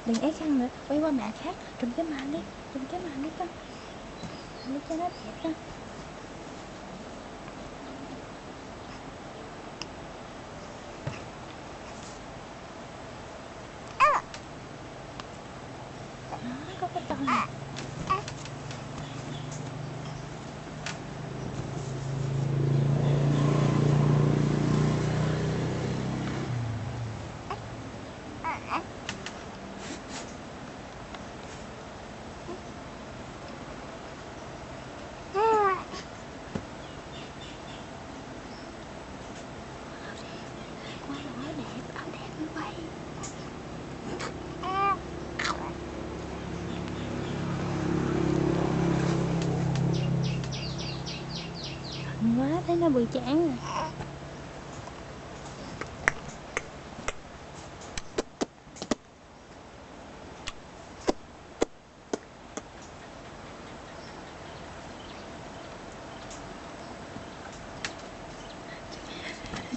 Đừng éo khăn nữa, quay qua mẹ khác. Trùm cái màn đi, trùm cái màn đi con. Đi cho nó đẹp con. Đó, có cái to này. Quá thấy nó bự chán rồi.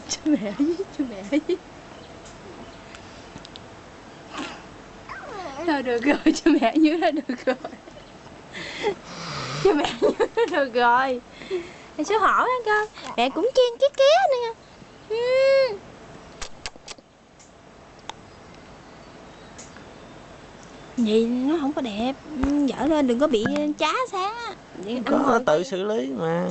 Chú mẹ với chú mẹ với. Thôi được rồi, chú mẹ dưới đó được rồi. Chú mẹ dưới đó được rồi. Mẹ số hỏi hả con? Mẹ cũng chen cái ké nè. Vậy nó không có đẹp. Dở lên đừng có bị chá sáng á. Có tự xử lý mà.